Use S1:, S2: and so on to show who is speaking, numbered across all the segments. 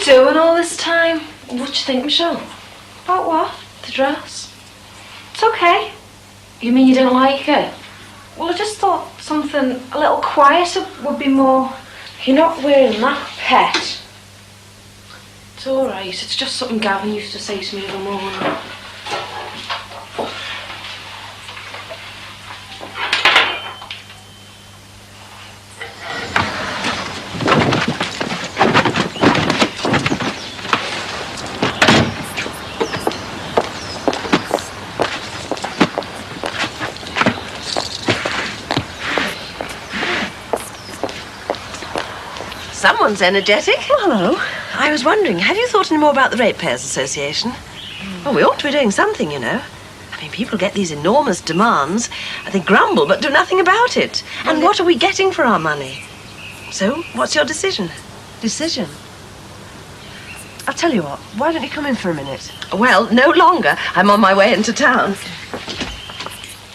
S1: you doing all this time?
S2: What do you think, Michelle?
S1: About what?
S2: The dress.
S1: It's okay.
S2: You mean you don't like it?
S1: Well, I just thought something a little quieter would be more...
S2: You're not wearing that, pet. It's all right. It's just something Gavin used to say to me every morning.
S3: Someone's energetic. Oh, hello. I was wondering, have you thought any more about the Ratepayers Association? Well, we ought to be doing something, you know. I mean, people get these enormous demands, and they grumble but do nothing about it. And what are we getting for our money? So, what's your decision?
S4: Decision? I'll tell you what, why don't you come in for a minute?
S3: Well, no longer. I'm on my way into town.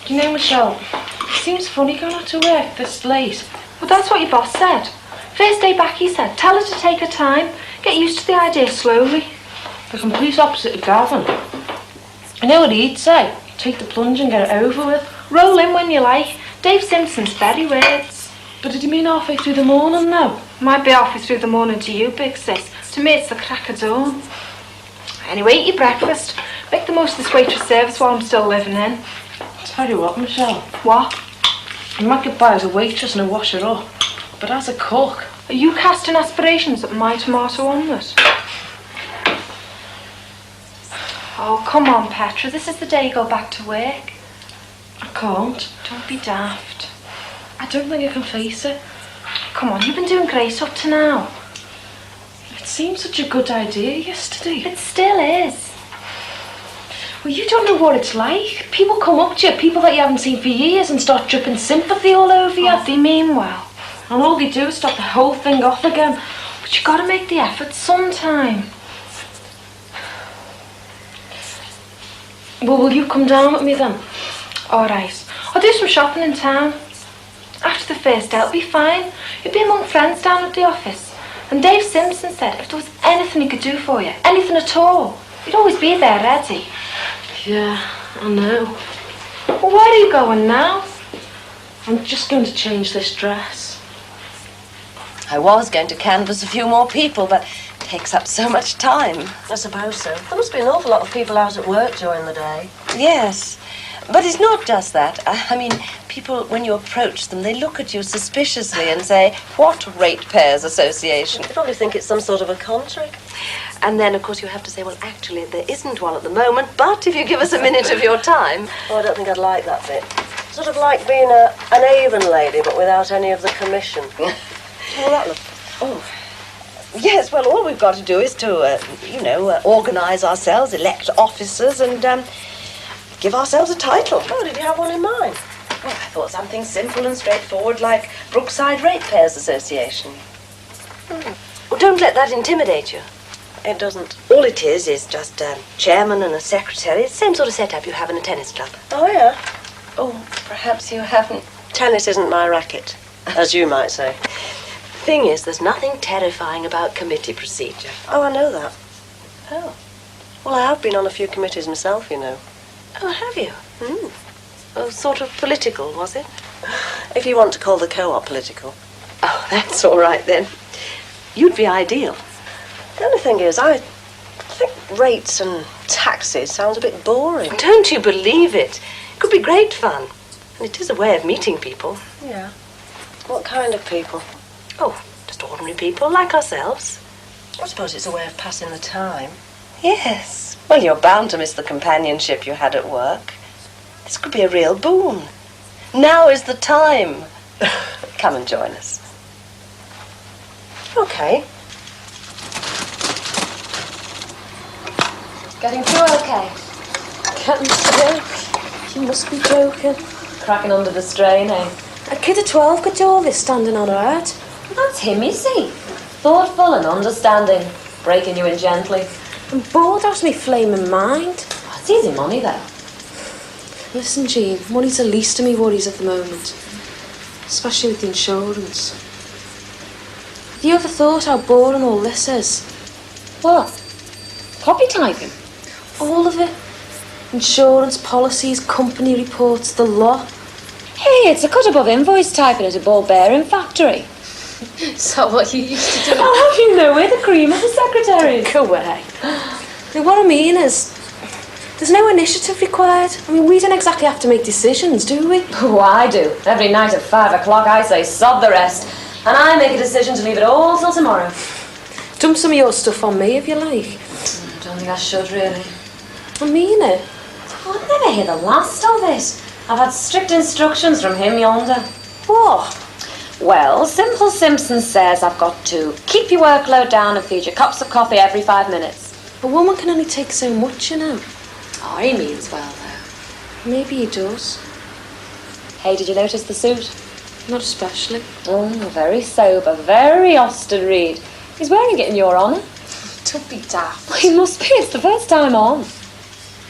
S2: You know, Michelle, it seems funny going out to work this late.
S1: Well, that's what your boss said. First day back, he said, tell her to take her time. Get used to the idea slowly.
S2: The complete opposite of Gavin. I know what he'd say. Take the plunge and get it over with.
S1: Roll in when you like. Dave Simpson's very words.
S2: But did he mean halfway through the morning, though?
S1: Might be halfway through the morning to you, big sis. To me, it's the crack of dawn. Anyway, eat your breakfast. Make the most of this waitress service while I'm still living in.
S2: I'll tell you what, Michelle.
S1: What?
S2: You might get by as a waitress and a washer up. But as a cook...
S1: Are you casting aspirations at my tomato omelette? Oh, come on, Petra. This is the day you go back to work.
S2: I can't.
S1: Don't be daft.
S2: I don't think I can face it.
S1: Come on, you've been doing great up to now.
S2: It seemed such a good idea yesterday.
S1: It still is.
S2: Well, you don't know what it's like. People come up to you, people that you haven't seen for years, and start dripping sympathy all over you.
S1: Oh, they mean well.
S2: And all they do is stop the whole thing off again.
S1: But you gotta make the effort sometime.
S2: Well, will you come down with me then?
S1: All right. I'll do some shopping in town. After the first day, it'll be fine. You'll be among friends down at the office. And Dave Simpson said if there was anything he could do for you, anything at all, he'd always be there ready.
S2: Yeah, I know.
S1: Well, where are you going now?
S2: I'm just going to change this dress.
S3: I was going to canvass a few more people, but it takes up so much time.
S4: I suppose so. There must be an awful lot of people out at work during the day.
S3: Yes, but it's not just that. I mean, people, when you approach them, they look at you suspiciously and say, what Ratepayers Association?
S4: They probably think it's some sort of a contract.
S3: And then, of course, you have to say, well, actually, there isn't one at the moment, but if you give us a minute of your time...
S4: Oh, I don't think I'd like that bit. Sort of like being an Avon lady, but without any of the commission.
S3: Well, that look. Oh, yes, well, all we've got to do is to, organise ourselves, elect officers, and give ourselves a title.
S4: Oh, did you have one in mind?
S3: Well, I thought something simple and straightforward like Brookside Ratepayers Association. Well, don't let that intimidate you.
S4: It doesn't.
S3: All it is just a chairman and a secretary. It's the same sort of setup you have in a tennis club.
S4: Oh, yeah?
S3: Oh, perhaps you haven't.
S4: Tennis isn't my racket, as you might say.
S3: The thing is, there's nothing terrifying about committee procedure.
S4: Oh, I know that.
S3: Oh.
S4: Well, I have been on a few committees myself, you know.
S3: Oh, have you? Oh, sort of political, was it?
S4: If you want to call the co-op political.
S3: Oh, that's all right, then. You'd be ideal.
S4: The only thing is, I think rates and taxes sounds a bit boring.
S3: Don't you believe it? It could be great fun. And it is a way of meeting people.
S4: Yeah. What kind of people?
S3: Oh, just ordinary people like ourselves.
S4: I suppose it's a way of passing the time.
S3: Yes. Well, you're bound to miss the companionship you had at work. This could be a real boon. Now is the time. Come and join us.
S4: Okay.
S2: Getting through okay?
S4: Getting through? You must be joking.
S2: Cracking under the strain, eh?
S1: A kid of 12 could do all this standing on her head.
S2: That's him, you see. Thoughtful and understanding. Breaking you in gently.
S1: I'm bored out of me flaming mind.
S2: Oh, it's easy money, though.
S1: Listen, Jean, money's the least of me worries at the moment. Especially with the insurance. Have you ever thought how boring all this is?
S2: What? Copy typing? All of it. Insurance policies, company reports, the lot.
S5: Hey, it's a cut above invoice typing at a ball bearing factory.
S2: Is that what you used to do?
S5: Oh, you know, we're the cream of the secretaries.
S2: Go away. Now, what I mean is, there's no initiative required. I mean, we don't exactly have to make decisions, do we?
S5: Oh, I do. Every night at 5 o'clock I say sod the rest. And I make a decision to leave it all till tomorrow.
S2: Dump some of your stuff on me if you like.
S5: I don't think I should, really.
S2: I mean it.
S5: I'll never hear the last of it. I've had strict instructions from him yonder.
S2: What?
S5: Well, Simple Simpson says I've got to keep your workload down and feed you cups of coffee every 5 minutes.
S2: A woman can only take so much, you know.
S5: Oh, he means well, though.
S2: Maybe he does.
S5: Hey, did you notice the suit?
S2: Not especially.
S5: Oh, very sober, very Austin Reed. He's wearing it in your honour.
S2: Don't be daft.
S5: He must be. It's the first time on.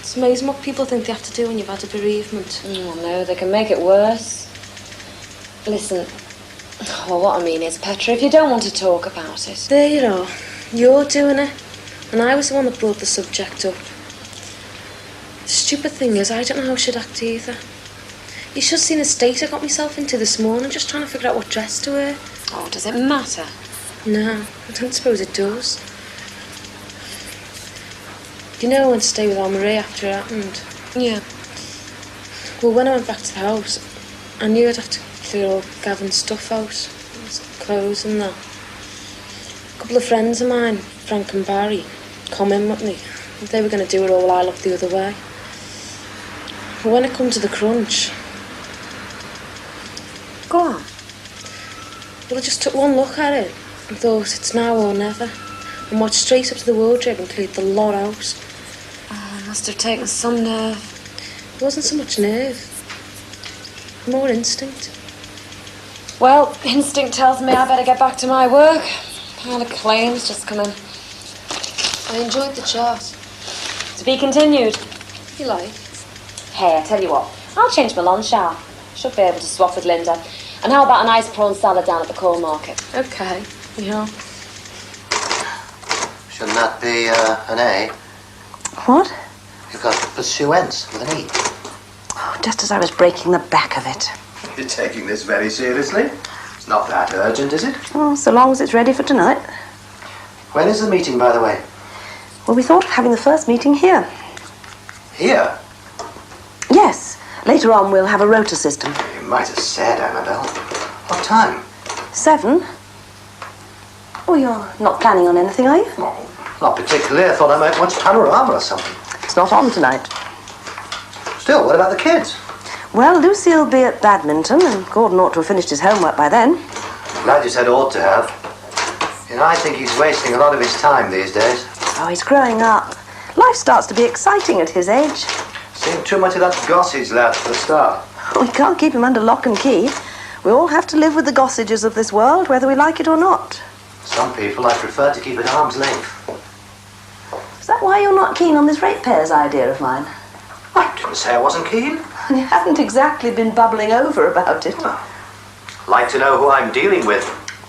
S2: It's amazing what people think they have to do when you've had a bereavement.
S5: Oh, no, they can make it worse. Listen, what I mean is, Petra, if you don't want to talk about it...
S2: There you are. You're doing it. And I was the one that brought the subject up. The stupid thing is, I don't know how I should act either. You should have seen the state I got myself into this morning, just trying to figure out what dress to wear.
S5: Oh, does it matter?
S2: No, I don't suppose it does. You know I went to stay with Anne-Marie after it happened?
S5: Yeah.
S2: Well, when I went back to the house, I knew I'd have to clear all Gavin's stuff out. His clothes and that. A couple of friends of mine, Frank and Barry, come in with me. They were going to do it all while I looked the other way. But when it come to the crunch...
S5: Go on.
S2: Well, I just took one look at it and thought it's now or never. And walked straight up to the wardrobe and cleared the lot out.
S5: Oh, it must have taken some nerve.
S2: It wasn't so much nerve. More instinct.
S5: Well, instinct tells me I better get back to my work. Pile of claims just come in.
S2: I enjoyed the chat.
S5: To be continued.
S2: If you like.
S5: Hey, I tell you what, I'll change my lunch hour. Should be able to swap with Linda. And how about a nice prawn salad down at the coal market?
S2: Okay, yeah.
S6: Shouldn't that be an A?
S3: What?
S6: You've got pursuance with an E.
S3: Oh, just as I was breaking the back of it.
S6: You're taking this very seriously? It's not that urgent, is it?
S3: Oh, so long as it's ready for tonight.
S6: When is the meeting, by the way?
S3: Well, we thought of having the first meeting here.
S6: Here?
S3: Yes. Later on, we'll have a rota system.
S6: You might have said, Annabelle. What time?
S3: 7. Oh, you're not planning on anything, are you?
S6: Oh, not particularly. I thought I might watch Panorama or something.
S3: It's not on tonight.
S6: Still, what about the kids?
S3: Well, Lucy'll be at badminton, and Gordon ought to have finished his homework by then.
S6: Glad you said ought to have. You know, I think he's wasting a lot of his time these days.
S3: Oh, he's growing up. Life starts to be exciting at his age.
S6: Seen too much of that Gossage lad for a start.
S3: We can't keep him under lock and key. We all have to live with the Gossages of this world, whether we like it or not.
S6: Some people I prefer to keep at arm's length.
S3: Is that why you're not keen on this ratepayers idea of mine?
S6: I didn't say I wasn't keen.
S3: You haven't exactly been bubbling over about it.
S6: Like to know who I'm dealing with.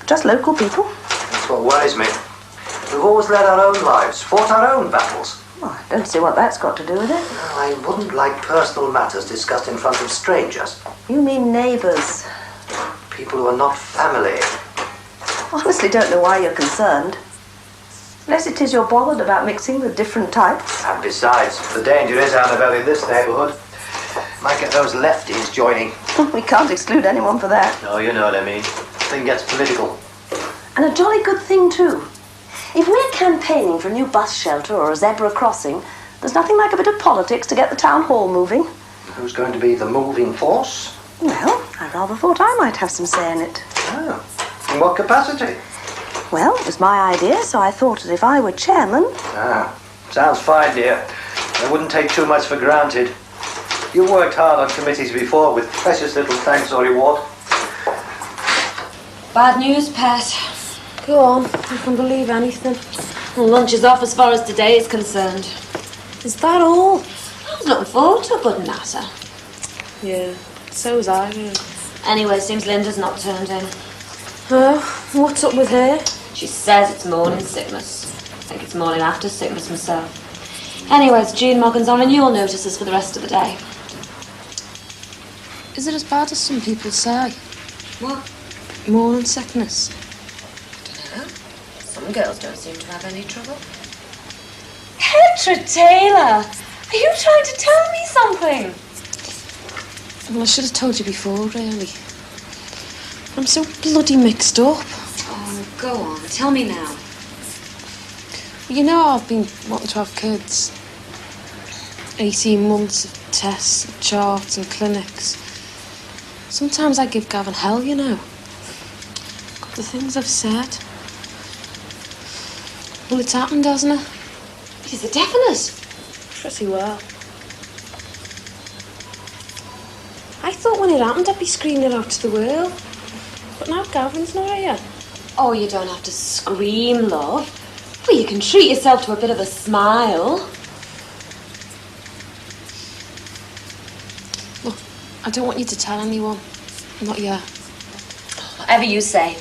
S3: Just local people.
S6: That's what worries me. We've always led our own lives, fought our own battles.
S3: Well, I don't see what that's got to do with it.
S6: I wouldn't like personal matters discussed in front of strangers.
S3: You mean neighbours.
S6: People who are not family.
S3: Honestly, don't know why you're concerned. Unless it is you're bothered about mixing with different types.
S6: And besides, the danger is, Annabelle, in this neighbourhood. Might get those lefties joining.
S3: We can't exclude anyone for that.
S6: No, you know what I mean. Thing gets political.
S3: And a jolly good thing, too. If we're campaigning for a new bus shelter or a zebra crossing, there's nothing like a bit of politics to get the town hall moving.
S6: Who's going to be the moving force?
S3: Well, I rather thought I might have some say in it.
S6: Oh. In what capacity?
S3: Well, it was my idea, so I thought that if I were chairman...
S6: Ah, sounds fine, dear. I wouldn't take too much for granted. You worked hard on committees before with precious little thanks or reward.
S5: Bad news, Pet.
S2: Go on, you can believe anything.
S5: Well, lunch is off as far as today is concerned.
S2: Is that all?
S5: I was looking forward to a good natter.
S2: Yeah, so was I, really.
S5: Anyway, seems Linda's not turned in.
S2: Oh, what's up with her?
S5: She says it's morning sickness. think it's morning after sickness myself. Anyways, Jean Morgan's on renewal notices for the rest of the day.
S2: Is it as bad as some people say?
S5: What?
S2: Morning sickness.
S5: I don't know. Some girls don't seem to have any trouble. Petra Taylor! Are you trying to tell me something?
S2: Well, I should have told you before, really. I'm so bloody mixed up.
S5: Oh, go on. Tell me now.
S2: You know I've been wanting to have kids. 18 months of tests, and charts and clinics. Sometimes I give Gavin hell, you know. The things I've said. Well, it's happened, hasn't it?
S5: Is it definite?
S2: Pretty well. I thought when it happened I'd be screaming it out to the world. But now Gavin's not here.
S5: Oh, you don't have to scream, love. Well, you can treat yourself to a bit of a smile.
S2: Look, I don't want you to tell anyone. Not yet.
S5: Whatever you say.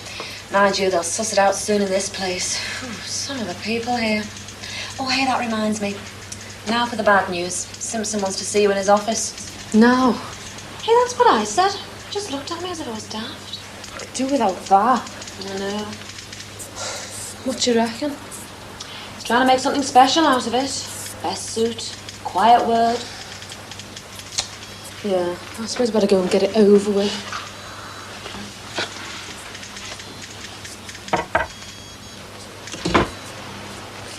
S5: Mind you, they'll suss it out soon in this place. Whew, some of the people here. Oh, hey, that reminds me. Now for the bad news. Simpson wants to see you in his office.
S2: No.
S5: Hey, that's what I said. Just looked at me as if I was daft.
S2: I could do without that.
S5: I know.
S2: What do you reckon?
S5: He's trying to make something special out of it. Best suit, quiet word.
S2: Yeah, I suppose I better go and get it over with.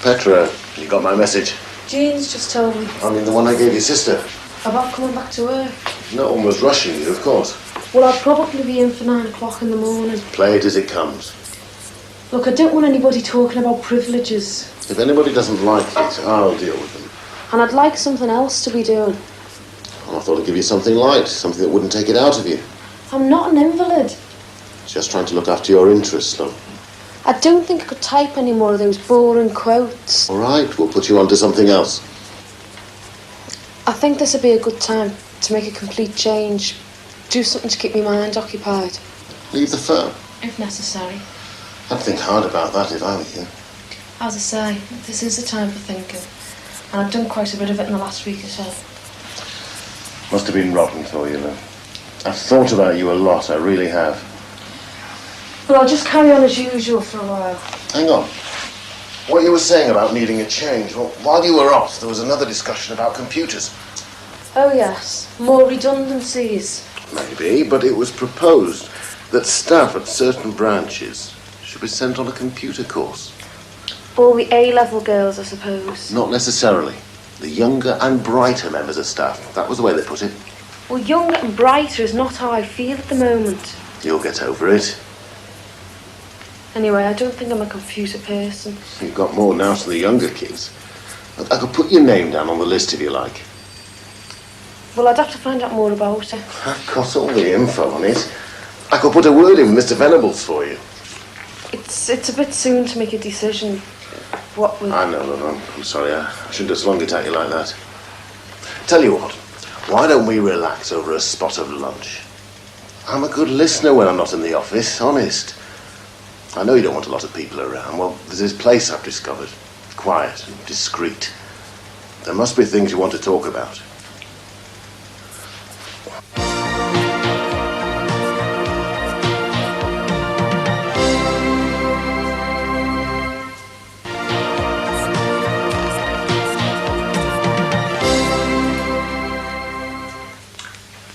S7: Petra, you got my message?
S2: Jean's just told me
S7: I mean, the one I gave your sister.
S2: about coming back to work.
S7: No one was rushing you, of course.
S2: Well, I'll probably be in for 9 o'clock in the morning.
S7: Play it as it comes.
S2: Look, I don't want anybody talking about privileges.
S7: If anybody doesn't like it, I'll deal with them.
S2: And I'd like something else to be doing.
S7: Well, I thought I'd give you something light, something that wouldn't take it out of you.
S2: I'm not an invalid.
S7: Just trying to look after your interests, though.
S2: I don't think I could type any more of those boring quotes.
S7: All right, we'll put you on to something else.
S2: I think this would be a good time to make a complete change. Do something to keep my mind occupied.
S7: Leave the firm.
S2: If necessary.
S7: I'd think hard about that if I were you.
S2: As I say, this is a time for thinking. And I've done quite a bit of it in the last week or so.
S7: Must have been rotten for you, though. I've thought about you a lot, I really have.
S2: Well, I'll just carry on as usual for a while.
S7: Hang on. What you were saying about needing a change, well, while you were off, there was another discussion about computers.
S2: Oh, yes. More redundancies.
S7: Maybe, but it was proposed that staff at certain branches should be sent on a computer course.
S2: All the A-level girls, I suppose.
S7: Not necessarily. The younger and brighter members of staff. That was the way they put it.
S2: Well, younger and brighter is not how I feel at the moment.
S7: You'll get over it.
S2: Anyway, I don't think I'm a computer person.
S7: You've got more now to the younger kids. I could put your name down on the list if you like.
S2: Well, I'd have to find out more about it.
S7: I've got all the info on it. I could put a word in with Mr. Venables for you.
S2: It's a bit soon to make a decision. What with...
S7: I know, no, I'm sorry. I shouldn't have slung it at you like that. Tell you what, why don't we relax over a spot of lunch? I'm a good listener when I'm not in the office, honest. I know you don't want a lot of people around. Well, there's this place I've discovered. Quiet and discreet. There must be things you want to talk about.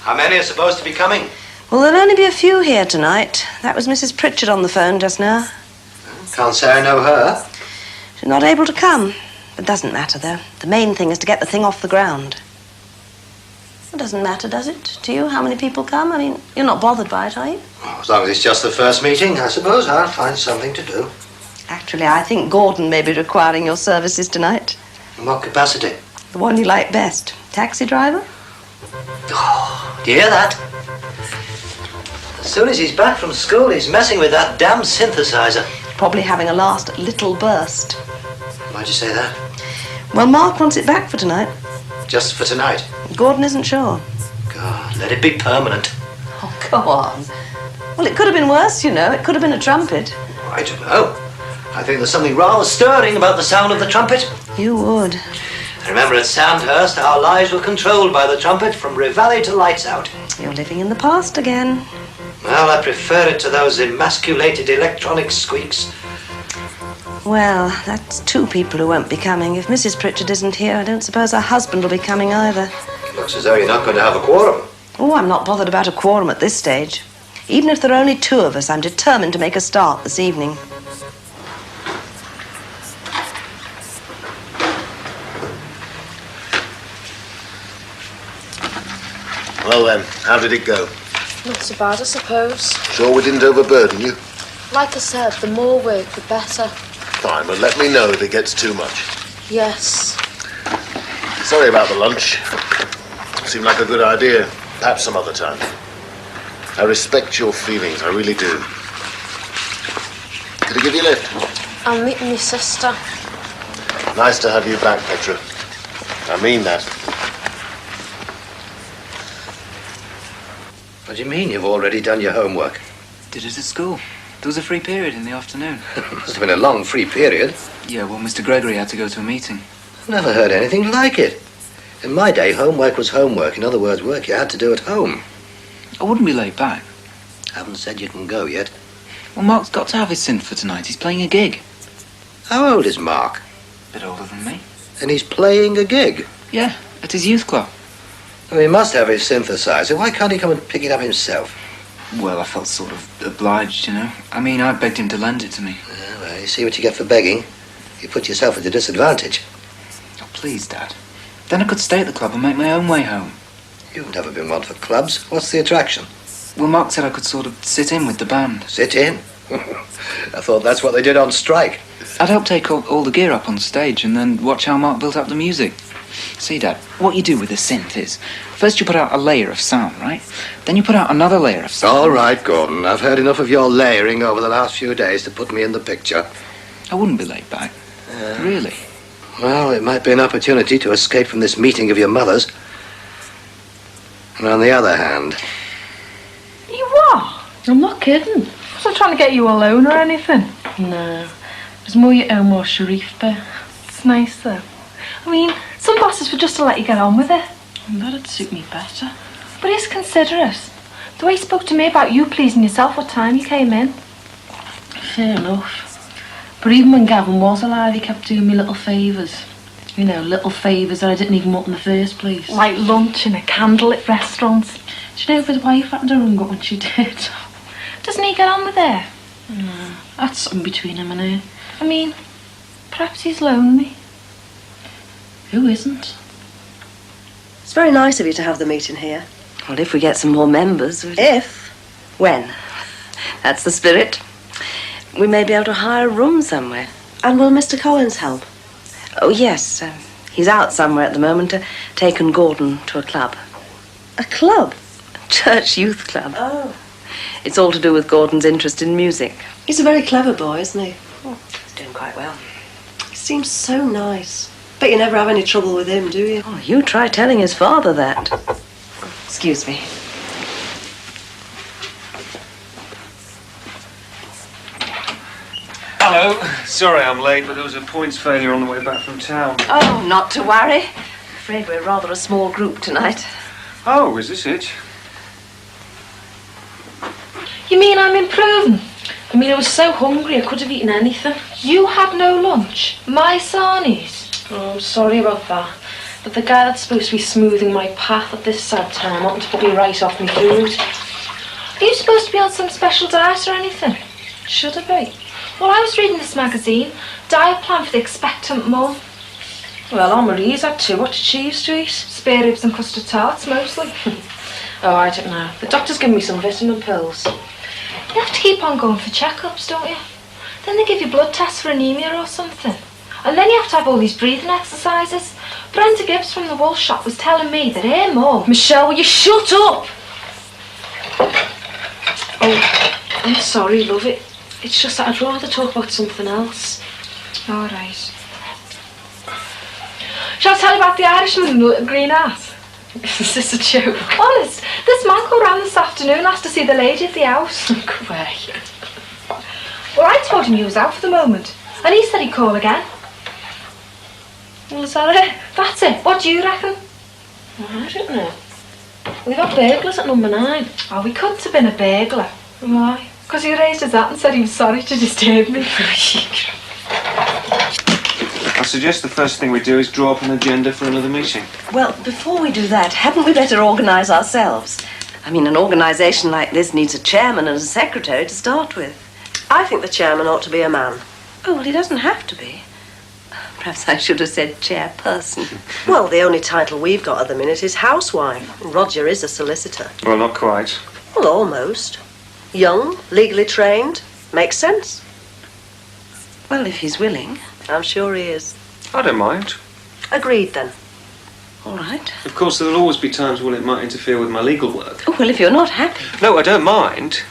S6: How many are supposed to be coming?
S3: Well, there'll only be a few here tonight. That was Mrs. Pritchard on the phone just now.
S6: Can't say I know her.
S3: She's not able to come. It doesn't matter, though. The main thing is to get the thing off the ground. It doesn't matter, does it, to you, how many people come? I mean, you're not bothered by it, are you?
S6: Well, as long as it's just the first meeting, I suppose I'll find something to do.
S3: Actually, I think Gordon may be requiring your services tonight.
S6: In what capacity?
S3: The one you like best. Taxi driver?
S6: Oh, do you hear that? As soon as he's back from school, he's messing with that damn synthesizer.
S3: Probably having a last little burst.
S6: Why'd you say that?
S3: Well, Mark wants it back for tonight.
S6: Just for tonight?
S3: Gordon isn't sure.
S6: God, let it be permanent.
S3: Oh, go on. Well, it could have been worse, you know. It could have been a trumpet.
S6: I don't know. I think there's something rather stirring about the sound of the trumpet.
S3: You would.
S6: I remember at Sandhurst, our lives were controlled by the trumpet from Rivali to lights out.
S3: You're living in the past again.
S6: Well, I prefer it to those emasculated electronic squeaks.
S3: Well, that's two people who won't be coming. If Mrs. Pritchard isn't here, I don't suppose her husband will be coming either.
S6: Looks as though you're not going to have a quorum.
S3: Oh, I'm not bothered about a quorum at this stage. Even if there are only two of us, I'm determined to make a start this evening.
S7: Well then, how did it go?
S2: Not so bad, I suppose.
S7: Sure we didn't overburden you?
S2: Like I said, the more work, the better.
S7: Fine, but let me know if it gets too much.
S2: Yes.
S7: Sorry about the lunch. Seemed like a good idea. Perhaps some other time. I respect your feelings, I really do. Could I give you a lift?
S2: I'm meeting my sister.
S7: Nice to have you back, Petra. I mean that.
S6: What do you mean you've already done your homework?
S8: Did it at school. There was a free period in the afternoon.
S6: Must have been a long free period.
S8: Yeah, well, Mr. Gregory had to go to a meeting.
S6: I've never heard anything like it. In my day, homework was homework. In other words, work you had to do at home.
S8: I wouldn't be laid back.
S6: Haven't said you can go yet.
S8: Well, Mark's got to have his synth for tonight. He's playing a gig.
S6: How old is Mark?
S8: A bit older than me.
S6: And he's playing a gig?
S8: Yeah, at his youth club.
S6: Well, he must have his synthesizer. Why can't he come and pick it up himself?
S8: Well, I felt sort of obliged, you know. I mean, I begged him to lend it to me.
S6: Well, you see what you get for begging. You put yourself at a disadvantage.
S8: Oh, please, Dad. Then I could stay at the club and make my own way home.
S6: You've never been one for clubs. What's the attraction?
S8: Well, Mark said I could sort of sit in with the band.
S6: Sit in? I thought that's what they did on strike.
S8: I'd help take all the gear up on stage and then watch how Mark built up the music. See, Dad, what you do with a synth is, first you put out a layer of sound, right? Then you put out another layer of sound.
S6: All right, Gordon. I've heard enough of your layering over the last few days to put me in the picture.
S8: I wouldn't be laid back. Really.
S6: Well, it might be an opportunity to escape from this meeting of your mother's. And on the other hand...
S1: You are? I'm not kidding. I wasn't trying to get you alone or anything. No. It was more your own, more Sharif bit. It's nice, though. I mean, some bosses would just to let you get on with it. And that'd suit me better. But he's considerate. The way he spoke to me about you pleasing yourself what time you came in. Fair enough. But even when Gavin was alive, he kept doing me little favours. You know, little favours that I didn't even want in the first place. Like lunch in a candlelit restaurant. Do you know if his wife happened to ring up when she did? Doesn't he get on with her? No, that's something between him and her. I mean, perhaps he's lonely. Who isn't?
S4: It's very nice of you to have the meeting here.
S3: Well, if we get some more members...
S4: If?
S3: When? That's the spirit. We may be able to hire a room somewhere.
S4: And will Mr. Collins help?
S3: Oh, yes. He's out somewhere at the moment, taken Gordon to a club.
S4: A club?
S3: Church youth club.
S4: Oh.
S3: It's all to do with Gordon's interest in music.
S4: He's a very clever boy, isn't he?
S3: Oh, he's doing quite well.
S4: He seems so nice. Bet you never have any trouble with him, do you?
S3: Oh, you try telling his father that. Excuse me.
S9: Hello. Sorry I'm late, but there was a points failure on the way back from town.
S3: Oh, not to worry. I'm afraid we're rather a small group tonight.
S9: Oh, is this it?
S1: You mean I'm improving? I mean, I was so hungry I could have eaten anything. You had no lunch? My sarnies? Oh, I'm sorry about that. But the guy that's supposed to be smoothing my path at this sad time wanted to put me right off my food. Are you supposed to be on some special diet or anything? Should I be? Well, I was reading this magazine, Diet Plan for the Expectant Mum. Well, Anne-Marie's had two. What did she used to eat? Spare ribs and custard tarts, mostly. Oh, I don't know. The doctor's given me some vitamin pills. You have to keep on going for checkups, don't you? Then they give you blood tests for anemia or something. And then you have to have all these breathing exercises. Brenda Gibbs from the wool shop was telling me that her mum... Michelle, will you shut up? Oh, I'm sorry, love. It's just that I'd rather talk about something else. All right. Shall I tell you about the Irishman in the little green hat? Is this a joke? Honest, this man called round this afternoon asked to see the lady at the house. Go away. Well, I told him he was out for the moment. And he said he'd call again.
S2: Well, is that it?
S1: That's it. What do you reckon?
S2: I don't know. We've got burglars at number 9.
S1: Oh, we couldn't have been a burglar.
S2: Why?
S1: Because he raised his hat and said he was sorry to disturb me.
S9: I suggest the first thing we do is draw up an agenda for another meeting.
S3: Well, before we do that, hadn't we better organise ourselves? I mean, an organisation like this needs a chairman and a secretary to start with.
S4: I think the chairman ought to be a man.
S3: Oh, well, he doesn't have to be. Perhaps I should have said chairperson.
S4: Well, the only title we've got at the minute is housewife. Roger is a solicitor.
S9: Well, not quite.
S4: Well, almost. Young, legally trained. Makes sense.
S3: Well, if he's willing.
S4: I'm sure he is.
S9: I don't mind.
S4: Agreed, then.
S3: All right.
S9: Of course, there'll always be times when it might interfere with my legal work.
S3: Oh, well, if you're not happy.
S9: No, I don't mind.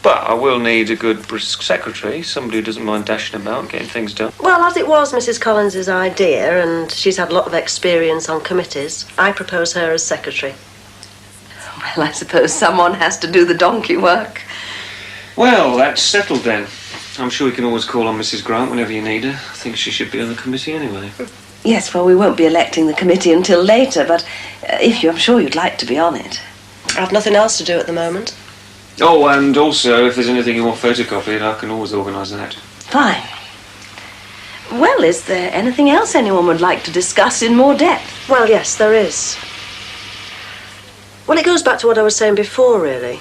S9: But I will need a good, brisk secretary, somebody who doesn't mind dashing about and getting things done.
S4: Well, as it was Mrs. Collins's idea, and she's had a lot of experience on committees, I propose her as secretary.
S3: Well, I suppose someone has to do the donkey work.
S9: Well, that's settled then. I'm sure you can always call on Mrs. Grant whenever you need her. I think she should be on the committee anyway.
S3: Yes, well, we won't be electing the committee until later, but I'm sure you'd like to be on it.
S4: I've nothing else to do at the moment.
S9: Oh, and also, if there's anything you want photocopied, I can always organise that.
S3: Fine. Well, is there anything else anyone would like to discuss in more depth?
S4: Well, yes, there is. Well, it goes back to what I was saying before, really.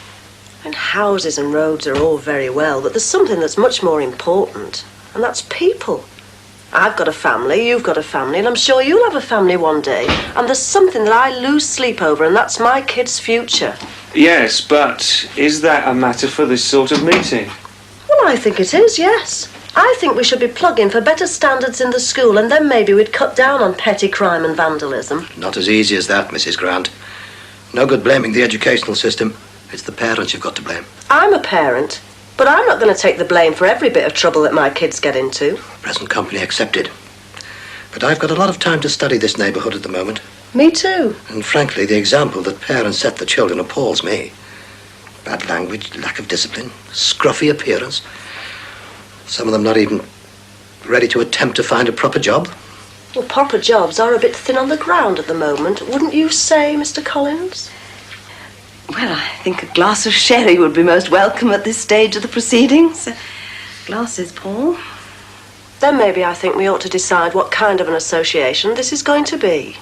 S4: And houses and roads are all very well, but there's something that's much more important, and that's people. I've got a family, you've got a family, and I'm sure you'll have a family one day. And there's something that I lose sleep over, and that's my kid's future.
S9: Yes, but is that a matter for this sort of meeting?
S4: Well, I think it is, yes. I think we should be plugging for better standards in the school, and then maybe we'd cut down on petty crime and vandalism.
S6: Not as easy as that, Mrs. Grant. No good blaming the educational system. It's the parents you've got to blame.
S4: I'm a parent, but I'm not going to take the blame for every bit of trouble that my kids get into.
S6: Present company accepted. But I've got a lot of time to study this neighbourhood at the moment.
S4: Me too.
S6: And frankly, the example that parents set the children appalls me. Bad language, lack of discipline, scruffy appearance. Some of them not even ready to attempt to find a proper job.
S4: Well, proper jobs are a bit thin on the ground at the moment, wouldn't you say, Mr. Collins?
S3: Well, I think a glass of sherry would be most welcome at this stage of the proceedings. Glasses, Paul.
S4: Then maybe I think we ought to decide what kind of an association this is going to be.